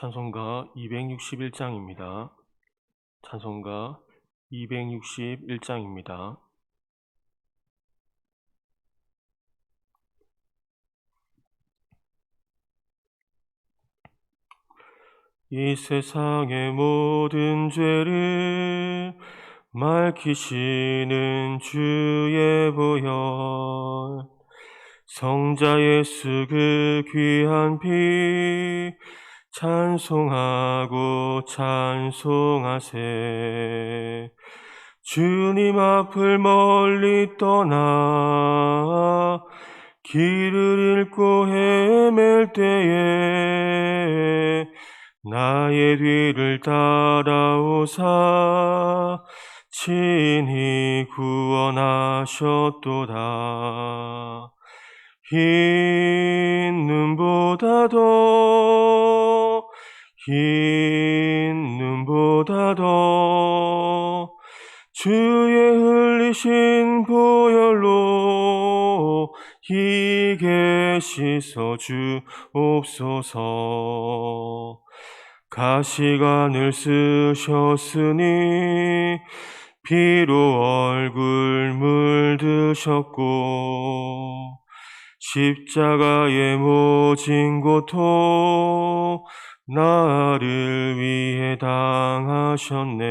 찬송가 261장입니다. 찬송가 261장입니다. 이 세상의 모든 죄를 맑히시는 주의 보혈, 성자 예수 그 귀한 피 찬송하고 찬송하세. 주님 앞을 멀리 떠나 길을 잃고 헤맬 때에 나의 뒤를 따라오사 친히 구원하셨도다. 흰 눈보다 더 주의 흘리신 보혈로 희게 씻어 주옵소서. 가시관을 쓰셨으니 피로 얼굴 물드셨고 십자가의 모진 고통 나를 위해 당하셨네.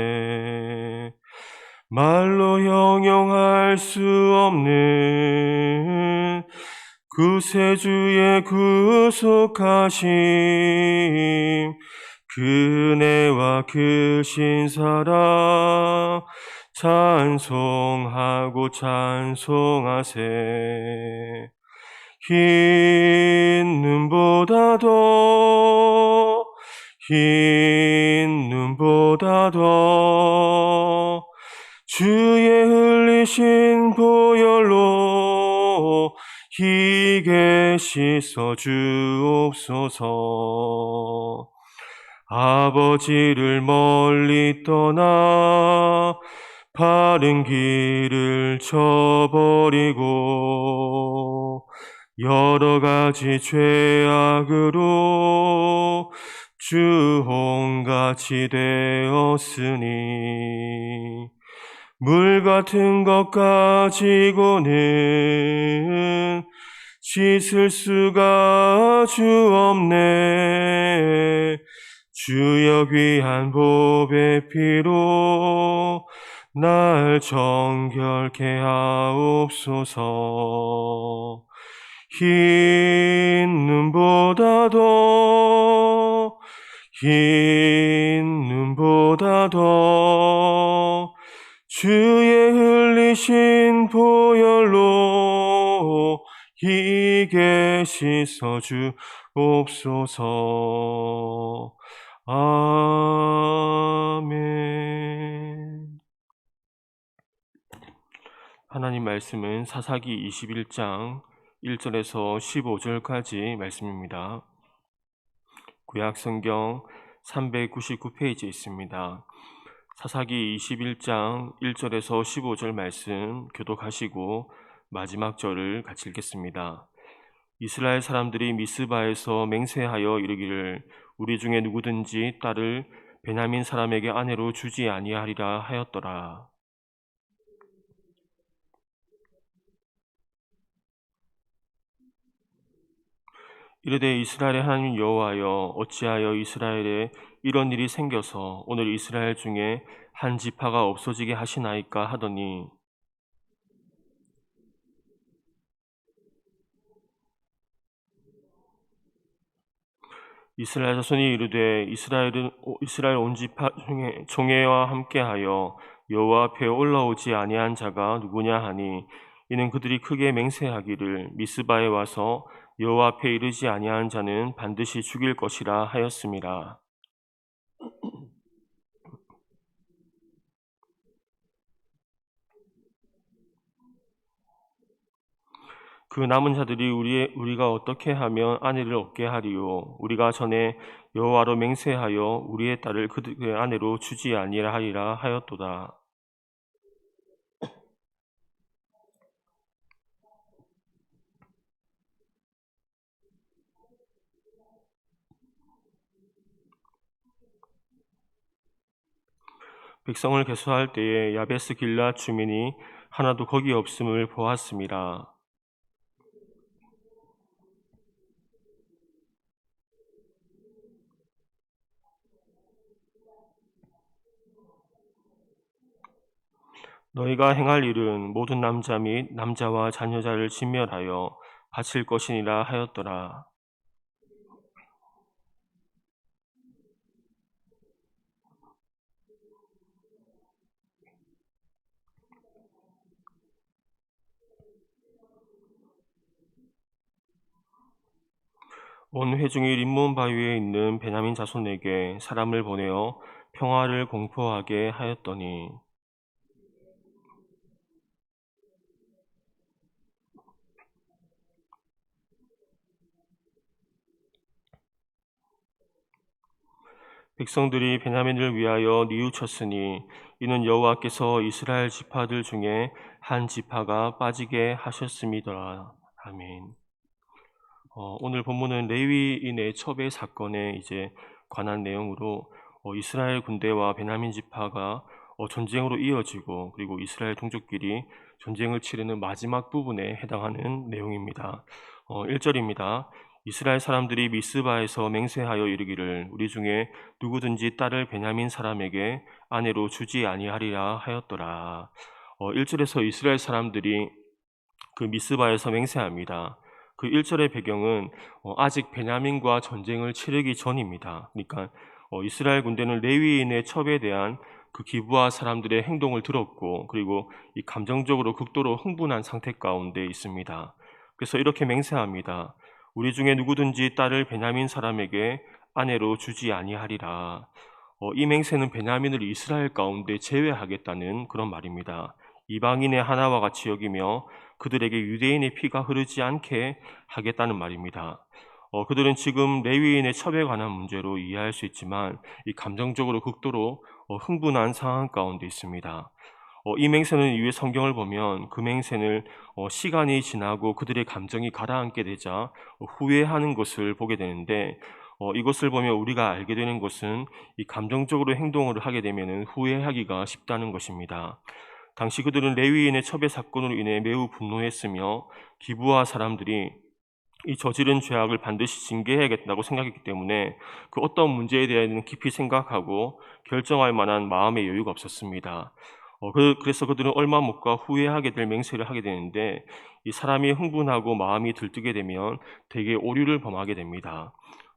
말로 형용할 수 없는 구세주의 구속하심, 그네와 크신 사랑 찬송하고 찬송하세. 흰 눈보다 더 주의 흘리신 보혈로 희게 씻어 주옵소서. 아버지를 멀리 떠나 바른 길을 저버리고 여러 가지 죄악으로 주홍같이 되었으니 물 같은 것 가지고는 씻을 수가 주없네. 주여 귀한 보배 피로 날 정결케 하옵소서. 흰 눈보다 더 주의 흘리신 보혈로 희게 씻어 주옵소서. 아멘. 하나님 말씀은 사사기 21장 1절에서 15절까지 말씀입니다. 구약성경 399페이지에 있습니다. 사사기 21장 1절에서 15절 말씀 교독하시고 마지막 절을 같이 읽겠습니다. 이스라엘 사람들이 미스바에서 맹세하여 이르기를 우리 중에 누구든지 딸을 베냐민 사람에게 아내로 주지 아니하리라 하였더라. 이르되 이스라엘의 하나님 여호와여, 어찌하여 이스라엘에 이런 일이 생겨서 오늘 이스라엘 중에 한 지파가 없어지게 하시나이까 하더니 이스라엘 자손이 이르되 이스라엘 온 지파 중에 총회와 함께하여 여호와 앞에 올라오지 아니한 자가 누구냐 하니 이는 그들이 크게 맹세하기를 미스바에 와서 여호와 앞에 이르지 아니한 자는 반드시 죽일 것이라 하였음이라. 그 남은 자들이 우리가 어떻게 하면 아내를 얻게 하리요? 우리가 전에 여호와로 맹세하여 우리의 딸을 그들의 아내로 주지 아니하리라 하였도다. 백성을 계수할 때에 야베스 길라 주민이 하나도 거기 없음을 보았습니다. 너희가 행할 일은 모든 남자 및 남자와 자녀자를 진멸하여 바칠 것이니라 하였더라. 온 회중이 림몬 바위에 있는 베냐민 자손에게 사람을 보내어 평화를 공포하게 하였더니 백성들이 베냐민을 위하여 뉘우쳤으니 이는 여호와께서 이스라엘 지파들 중에 한 지파가 빠지게 하셨음이더라. 아멘. 오늘 본문은 레위인의 첩의 사건에 관한 내용으로 이스라엘 군대와 베냐민 지파가 전쟁으로 이어지고, 그리고 이스라엘 동족끼리 전쟁을 치르는 마지막 부분에 해당하는 내용입니다. 1절입니다. 이스라엘 사람들이 미스바에서 맹세하여 이르기를 우리 중에 누구든지 딸을 베냐민 사람에게 아내로 주지 아니하리라 하였더라. 1절에서 이스라엘 사람들이 그 미스바에서 맹세합니다. 그 1절의 배경은 아직 베냐민과 전쟁을 치르기 전입니다. 그러니까 이스라엘 군대는 레위인의 첩에 대한 그 기브아 사람들의 행동을 들었고, 그리고 이 감정적으로 극도로 흥분한 상태 가운데 있습니다. 그래서 이렇게 맹세합니다. 우리 중에 누구든지 딸을 베냐민 사람에게 아내로 주지 아니하리라. 이 맹세는 베냐민을 이스라엘 가운데 제외하겠다는 그런 말입니다. 이방인의 하나와 같이 여기며 그들에게 유대인의 피가 흐르지 않게 하겠다는 말입니다. 그들은 지금 레위인의 첩에 관한 문제로 이해할 수 있지만 이 감정적으로 극도로 흥분한 상황 가운데 있습니다. 이 맹세는 이후에 성경을 보면 그 맹세를 시간이 지나고 그들의 감정이 가라앉게 되자 후회하는 것을 보게 되는데, 이것을 보면 우리가 알게 되는 것은 이 감정적으로 행동을 하게 되면 후회하기가 쉽다는 것입니다. 당시 그들은 레위인의 첩의 사건으로 인해 매우 분노했으며 기브아 사람들이 이 저지른 죄악을 반드시 징계해야겠다고 생각했기 때문에 그 어떤 문제에 대해서는 깊이 생각하고 결정할 만한 마음의 여유가 없었습니다. 그래서 그들은 얼마 못 가 후회하게 될 맹세를 하게 되는데, 이 사람이 흥분하고 마음이 들뜨게 되면 대개 오류를 범하게 됩니다.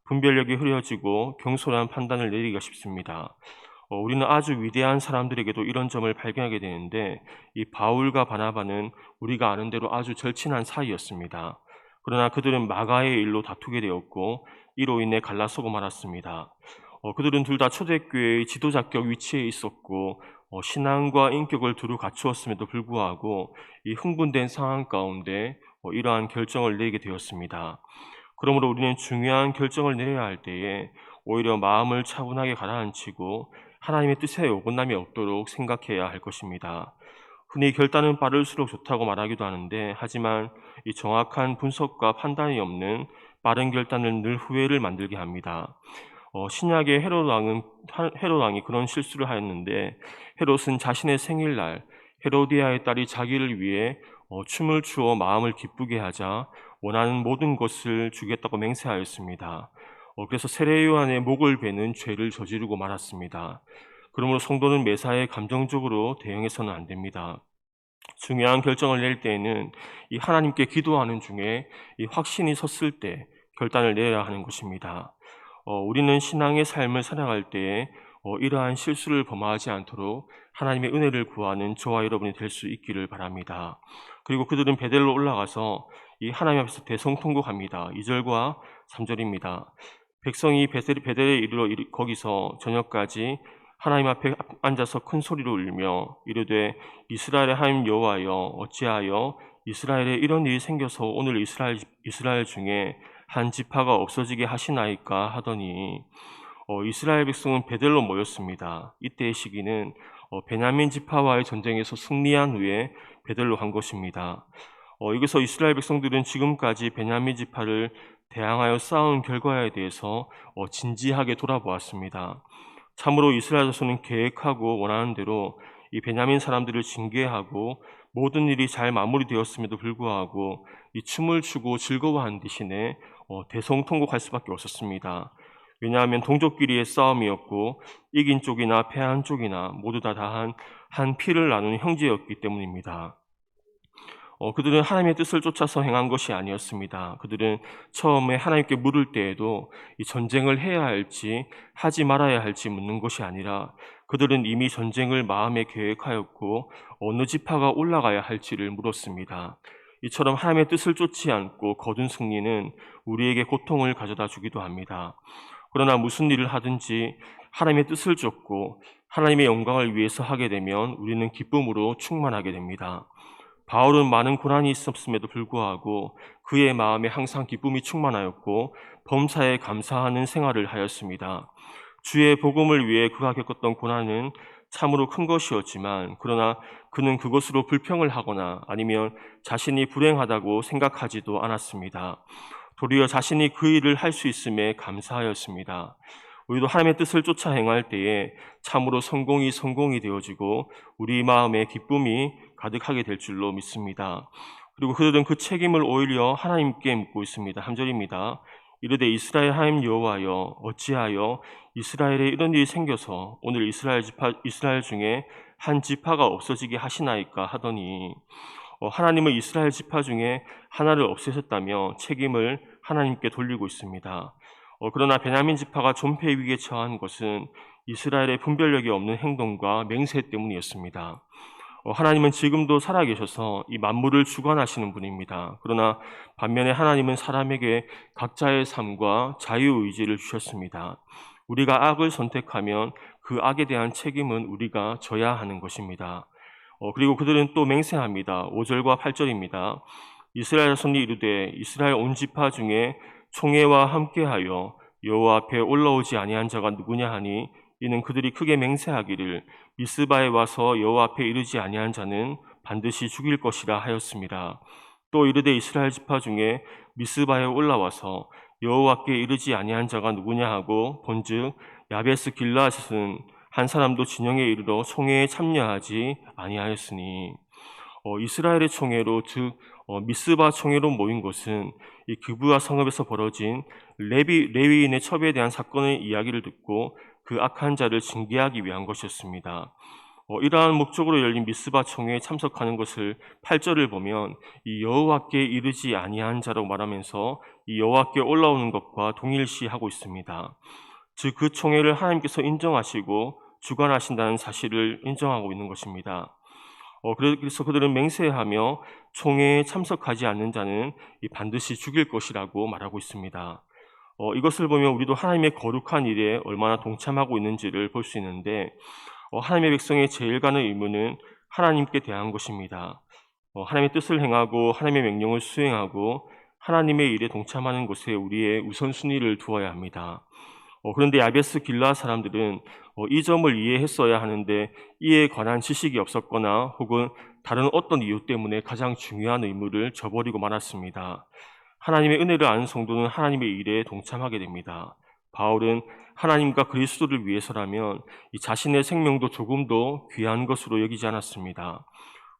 분별력이 흐려지고 경솔한 판단을 내리기가 쉽습니다. 우리는 아주 위대한 사람들에게도 이런 점을 발견하게 되는데, 이 바울과 바나바는 우리가 아는 대로 아주 절친한 사이였습니다. 그러나 그들은 마가의 일로 다투게 되었고 이로 인해 갈라서고 말았습니다. 그들은 둘 다 초대교회의 지도자격 위치에 있었고 신앙과 인격을 두루 갖추었음에도 불구하고 이 흥분된 상황 가운데 이러한 결정을 내리게 되었습니다. 그러므로 우리는 중요한 결정을 내려야 할 때에 오히려 마음을 차분하게 가라앉히고 하나님의 뜻에 어긋남이 없도록 생각해야 할 것입니다. 흔히 결단은 빠를수록 좋다고 말하기도 하는데, 하지만 이 정확한 분석과 판단이 없는 빠른 결단은 늘 후회를 만들게 합니다. 신약의 헤롯 왕이 그런 실수를 하였는데, 헤롯은 자신의 생일날 헤로디아의 딸이 자기를 위해 춤을 추어 마음을 기쁘게 하자 원하는 모든 것을 주겠다고 맹세하였습니다. 그래서 세례 요한의 목을 베는 죄를 저지르고 말았습니다. 그러므로 성도는 매사에 감정적으로 대응해서는 안 됩니다. 중요한 결정을 낼 때에는 이 하나님께 기도하는 중에 이 확신이 섰을 때 결단을 내려야 하는 것입니다. 우리는 신앙의 삶을 살아갈 때에 이러한 실수를 범하지 않도록 하나님의 은혜를 구하는 저와 여러분이 될 수 있기를 바랍니다. 그리고 그들은 베델로 올라가서 이 하나님 앞에서 대성통곡합니다. 2절과 3절입니다. 백성이 베델에 이르러 거기서 저녁까지 하나님 앞에 앉아서 큰 소리로 울며 이르되 이스라엘의 하나님 여호와여 어찌하여 이스라엘에 이런 일이 생겨서 오늘 이스라엘 중에 한 지파가 없어지게 하시나이까 하더니, 이스라엘 백성은 베델로 모였습니다. 이때의 시기는 베냐민 지파와의 전쟁에서 승리한 후에 베델로 간 것입니다. 여기서 이스라엘 백성들은 지금까지 베냐민 지파를 대항하여 싸운 결과에 대해서 진지하게 돌아보았습니다. 참으로 이스라엘 자손은 계획하고 원하는 대로 이 베냐민 사람들을 징계하고 모든 일이 잘 마무리되었음에도 불구하고 이 춤을 추고 즐거워하는 대신에 대성통곡할 수밖에 없었습니다. 왜냐하면 동족끼리의 싸움이었고 이긴 쪽이나 패한 쪽이나 모두 다 한 피를 나누는 형제였기 때문입니다. 그들은 하나님의 뜻을 쫓아서 행한 것이 아니었습니다. 그들은 처음에 하나님께 물을 때에도 이 전쟁을 해야 할지 하지 말아야 할지 묻는 것이 아니라 그들은 이미 전쟁을 마음에 계획하였고 어느 지파가 올라가야 할지를 물었습니다. 이처럼 하나님의 뜻을 쫓지 않고 거둔 승리는 우리에게 고통을 가져다 주기도 합니다. 그러나 무슨 일을 하든지 하나님의 뜻을 쫓고 하나님의 영광을 위해서 하게 되면 우리는 기쁨으로 충만하게 됩니다. 바울은 많은 고난이 있었음에도 불구하고 그의 마음에 항상 기쁨이 충만하였고 범사에 감사하는 생활을 하였습니다. 주의 복음을 위해 그가 겪었던 고난은 참으로 큰 것이었지만 그러나 그는 그것으로 불평을 하거나 아니면 자신이 불행하다고 생각하지도 않았습니다. 도리어 자신이 그 일을 할 수 있음에 감사하였습니다. 우리도 하나님의 뜻을 쫓아 행할 때에 참으로 성공이 되어지고 우리 마음에 기쁨이 가득하게 될 줄로 믿습니다. 그리고 그들은 그 책임을 오히려 하나님께 묻고 있습니다. 3절입니다. 이르되 이스라엘 하나님 여호와여 어찌하여 이스라엘에 이런 일이 생겨서 오늘 이스라엘 중에 한 지파가 없어지게 하시나이까 하더니 하나님은 이스라엘 지파 중에 하나를 없애셨다며 책임을 하나님께 돌리고 있습니다. 그러나 베냐민 지파가 존폐 위기에 처한 것은 이스라엘의 분별력이 없는 행동과 맹세 때문이었습니다. 하나님은 지금도 살아계셔서 이 만물을 주관하시는 분입니다. 그러나 반면에 하나님은 사람에게 각자의 삶과 자유의지를 주셨습니다. 우리가 악을 선택하면 그 악에 대한 책임은 우리가 져야 하는 것입니다. 그리고 그들은 또 맹세합니다. 5절과 8절입니다. 이스라엘 자손이 이르되 이스라엘 온 지파 중에 총회와 함께하여 여호와 앞에 올라오지 아니한 자가 누구냐 하니 이는 그들이 크게 맹세하기를 미스바에 와서 여호와 앞에 이르지 아니한 자는 반드시 죽일 것이라 하였습니다. 또 이르되 이스라엘 지파 중에 미스바에 올라와서 여호와께 이르지 아니한 자가 누구냐 하고 본즉 야베스 길라앗은 한 사람도 진영에 이르러 총회에 참여하지 아니하였으니 이스라엘의 총회로 즉 미스바 총회로 모인 것은 이 기브아 성읍에서 벌어진 레위인의 첩에 대한 사건의 이야기를 듣고 그 악한 자를 징계하기 위한 것이었습니다. 이러한 목적으로 열린 미스바 총회에 참석하는 것을 8절을 보면 이 여호와께 이르지 아니한 자라고 말하면서 이 여호와께 올라오는 것과 동일시하고 있습니다. 즉 그 총회를 하나님께서 인정하시고 주관하신다는 사실을 인정하고 있는 것입니다. 그래서 그들은 맹세하며 총회에 참석하지 않는 자는 반드시 죽일 것이라고 말하고 있습니다. 이것을 보면 우리도 하나님의 거룩한 일에 얼마나 동참하고 있는지를 볼 수 있는데 하나님의 백성의 제일 가는 의무는 하나님께 대한 것입니다. 하나님의 뜻을 행하고 하나님의 명령을 수행하고 하나님의 일에 동참하는 것에 우리의 우선순위를 두어야 합니다. 그런데 야베스 길라 사람들은 이 점을 이해했어야 하는데 이에 관한 지식이 없었거나 혹은 다른 어떤 이유 때문에 가장 중요한 의무를 저버리고 말았습니다. 하나님의 은혜를 아는 성도는 하나님의 일에 동참하게 됩니다. 바울은 하나님과 그리스도를 위해서라면 이 자신의 생명도 조금도 귀한 것으로 여기지 않았습니다.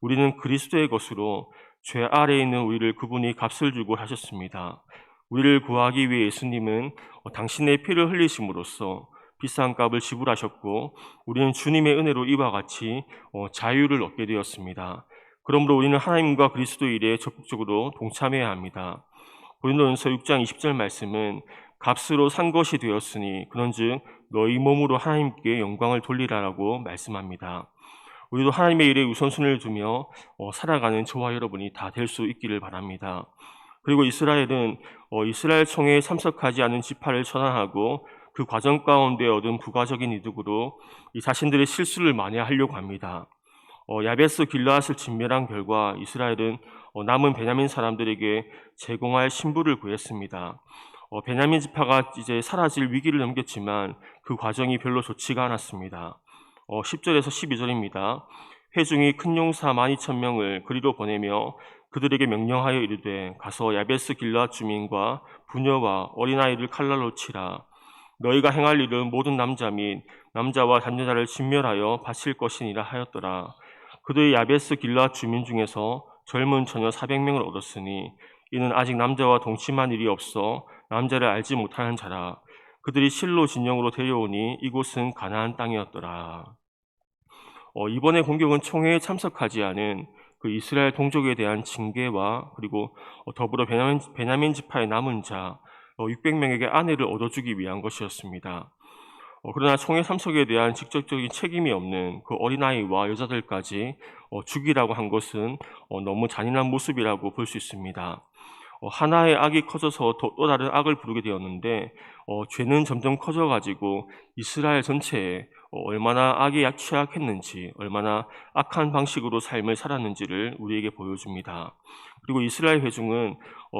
우리는 그리스도의 것으로 죄 아래에 있는 우리를 그분이 값을 주고 하셨습니다. 우리를 구하기 위해 예수님은 당신의 피를 흘리심으로써 비싼 값을 지불하셨고 우리는 주님의 은혜로 이와 같이 자유를 얻게 되었습니다. 그러므로 우리는 하나님과 그리스도 일에 적극적으로 동참해야 합니다. 고린도전서 6장 20절 말씀은 값으로 산 것이 되었으니 그런즉 너희 몸으로 하나님께 영광을 돌리라라고 말씀합니다. 우리도 하나님의 일에 우선순위를 두며 살아가는 저와 여러분이 다 될 수 있기를 바랍니다. 그리고 이스라엘은 이스라엘 총회에 참석하지 않은 지파를 처단하고 그 과정 가운데 얻은 부가적인 이득으로 이 자신들의 실수를 만회하려고 합니다. 야베스 길라앗을 진멸한 결과 이스라엘은 남은 베냐민 사람들에게 제공할 신부를 구했습니다. 베냐민 지파가 이제 사라질 위기를 넘겼지만 그 과정이 별로 좋지가 않았습니다. 10절에서 12절입니다. 회중이 큰 용사 12,000명을 그리로 보내며 그들에게 명령하여 이르되 가서 야베스 길라앗 주민과 부녀와 어린아이를 칼날로 치라. 너희가 행할 일은 모든 남자 및 남자와 단여자를 진멸하여 바칠 것이니라 하였더라. 그들이 야베스 길앗 주민 중에서 젊은 처녀 400명을 얻었으니 이는 아직 남자와 동침한 일이 없어 남자를 알지 못하는 자라. 그들이 실로 진영으로 데려오니 이곳은 가나안 땅이었더라. 이번의 공격은 총회에 참석하지 않은 그 이스라엘 동족에 대한 징계와 그리고 더불어 베냐민 지파의 남은 자 600명에게 아내를 얻어주기 위한 것이었습니다. 그러나 총회 참석에 대한 직접적인 책임이 없는 그 어린아이와 여자들까지 죽이라고 한 것은 너무 잔인한 모습이라고 볼 수 있습니다. 하나의 악이 커져서 또 다른 악을 부르게 되었는데 죄는 점점 커져가지고 이스라엘 전체에 얼마나 악에 취약했는지, 얼마나 악한 방식으로 삶을 살았는지를 우리에게 보여줍니다. 그리고 이스라엘 회중은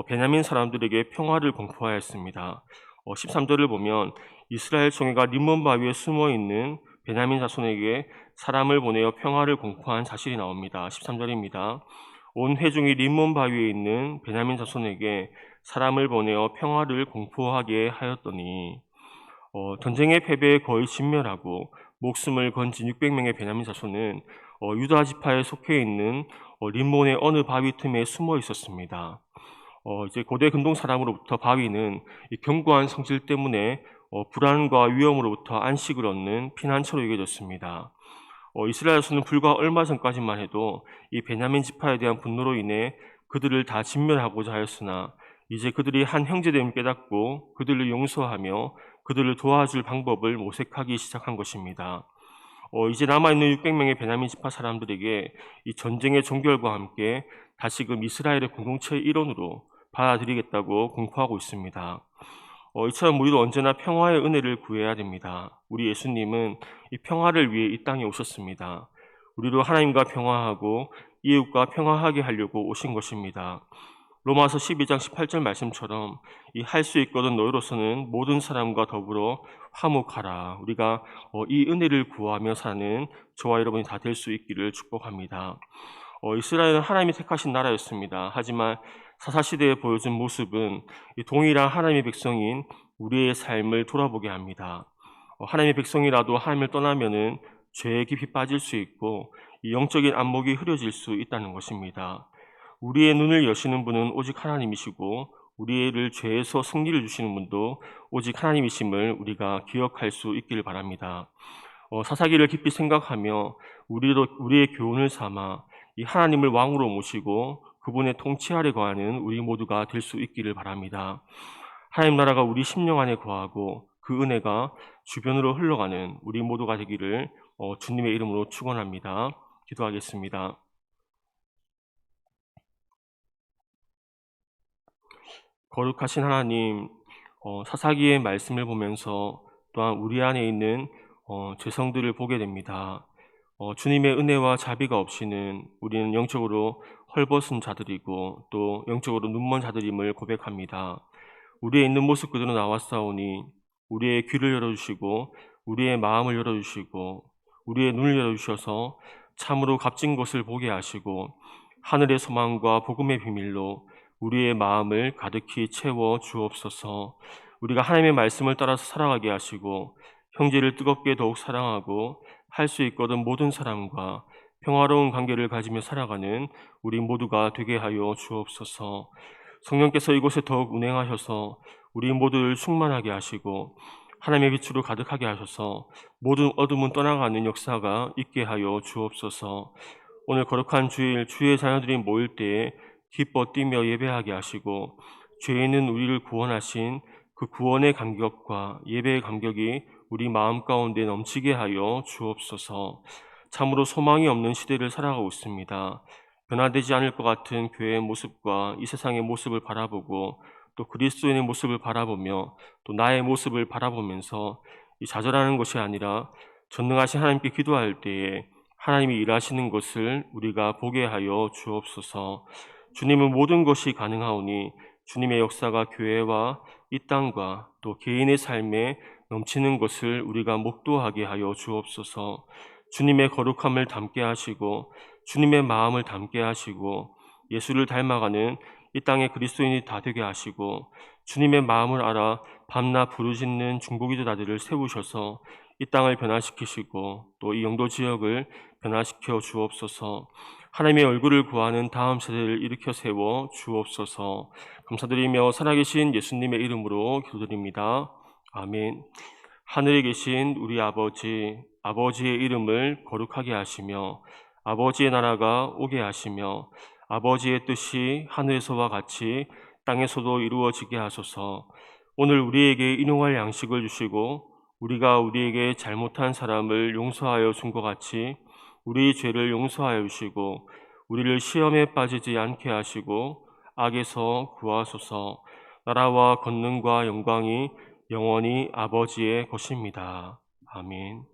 베냐민 사람들에게 평화를 공포하였습니다. 13절을 보면 이스라엘 총회가 림몬 바위에 숨어 있는 베냐민 자손에게 사람을 보내어 평화를 공포한 사실이 나옵니다. 13절입니다. 온 회중이 림몬 바위에 있는 베냐민 자손에게 사람을 보내어 평화를 공포하게 하였더니 전쟁의 패배에 거의 진멸하고 목숨을 건진 600명의 베냐민 자손은 유다 지파에 속해 있는 림몬의 어느 바위 틈에 숨어 있었습니다. 이제 고대 근동 사람으로부터 바위는 이 견고한 성질 때문에 불안과 위험으로부터 안식을 얻는 피난처로 여겨졌습니다. 이스라엘에서는 불과 얼마 전까지만 해도 이 베냐민 지파에 대한 분노로 인해 그들을 다 진멸하고자 하였으나 이제 그들이 한 형제됨을 깨닫고 그들을 용서하며 그들을 도와줄 방법을 모색하기 시작한 것입니다. 이제 남아있는 600명의 베냐민 지파 사람들에게 이 전쟁의 종결과 함께 다시금 이스라엘의 공동체의 일원으로 받아들이겠다고 공포하고 있습니다. 이처럼 우리도 언제나 평화의 은혜를 구해야 됩니다. 우리 예수님은 이 평화를 위해 이 땅에 오셨습니다. 우리도 하나님과 평화하고 이웃과 평화하게 하려고 오신 것입니다. 로마서 12장 18절 말씀처럼 이 할 수 있거든 너희로서는 모든 사람과 더불어 화목하라. 우리가 이 은혜를 구하며 사는 저와 여러분이 다 될 수 있기를 축복합니다. 이스라엘은 하나님이 택하신 나라였습니다. 하지만 사사시대에 보여준 모습은 이 동일한 하나님의 백성인 우리의 삶을 돌아보게 합니다. 하나님의 백성이라도 하나님을 떠나면은 죄에 깊이 빠질 수 있고 이 영적인 안목이 흐려질 수 있다는 것입니다. 우리의 눈을 여시는 분은 오직 하나님이시고 우리를 죄에서 승리를 주시는 분도 오직 하나님이심을 우리가 기억할 수 있기를 바랍니다. 사사기를 깊이 생각하며 우리의 교훈을 삼아 이 하나님을 왕으로 모시고 그분의 통치 아래 거하는 우리 모두가 될 수 있기를 바랍니다. 하나님 나라가 우리 심령 안에 거하고 그 은혜가 주변으로 흘러가는 우리 모두가 되기를 주님의 이름으로 축원합니다. 기도하겠습니다. 거룩하신 하나님, 사사기의 말씀을 보면서 또한 우리 안에 있는 죄성들을 보게 됩니다. 주님의 은혜와 자비가 없이는 우리는 영적으로 헐벗은 자들이고 또 영적으로 눈먼 자들임을 고백합니다. 우리의 있는 모습 그대로 나왔사오니 우리의 귀를 열어주시고 우리의 마음을 열어주시고 우리의 눈을 열어주셔서 참으로 값진 것을 보게 하시고 하늘의 소망과 복음의 비밀로 우리의 마음을 가득히 채워 주옵소서. 우리가 하나님의 말씀을 따라서 살아가게 하시고 형제를 뜨겁게 더욱 사랑하고 할 수 있거든 모든 사람과 평화로운 관계를 가지며 살아가는 우리 모두가 되게 하여 주옵소서. 성령께서 이곳에 더욱 운행하셔서 우리 모두를 충만하게 하시고 하나님의 빛으로 가득하게 하셔서 모든 어둠은 떠나가는 역사가 있게 하여 주옵소서. 오늘 거룩한 주일 주의 자녀들이 모일 때에 기뻐 뛰며 예배하게 하시고 죄에 있는 우리를 구원하신 그 구원의 감격과 예배의 감격이 우리 마음 가운데 넘치게 하여 주옵소서. 참으로 소망이 없는 시대를 살아가고 있습니다. 변화되지 않을 것 같은 교회의 모습과 이 세상의 모습을 바라보고 또 그리스도인의 모습을 바라보며 또 나의 모습을 바라보면서 이 좌절하는 것이 아니라 전능하신 하나님께 기도할 때에 하나님이 일하시는 것을 우리가 보게 하여 주옵소서. 주님은 모든 것이 가능하오니 주님의 역사가 교회와 이 땅과 또 개인의 삶에 넘치는 것을 우리가 목도하게 하여 주옵소서. 주님의 거룩함을 담게 하시고 주님의 마음을 담게 하시고 예수를 닮아가는 이 땅의 그리스도인이 다 되게 하시고 주님의 마음을 알아 밤낮 부르짖는 중보기도자들을 세우셔서 이 땅을 변화시키시고 또 이 영도 지역을 변화시켜 주옵소서. 하나님의 얼굴을 구하는 다음 세대를 일으켜 세워 주옵소서. 감사드리며 살아계신 예수님의 이름으로 기도드립니다. 아멘. 하늘에 계신 우리 아버지, 아버지의 이름을 거룩하게 하시며 아버지의 나라가 오게 하시며 아버지의 뜻이 하늘에서와 같이 땅에서도 이루어지게 하소서. 오늘 우리에게 일용할 양식을 주시고 우리가 우리에게 잘못한 사람을 용서하여 준 것 같이 우리 죄를 용서하여 주시고 우리를 시험에 빠지지 않게 하시고 악에서 구하소서. 나라와 권능과 영광이 영원히 아버지의 것입니다. 아멘.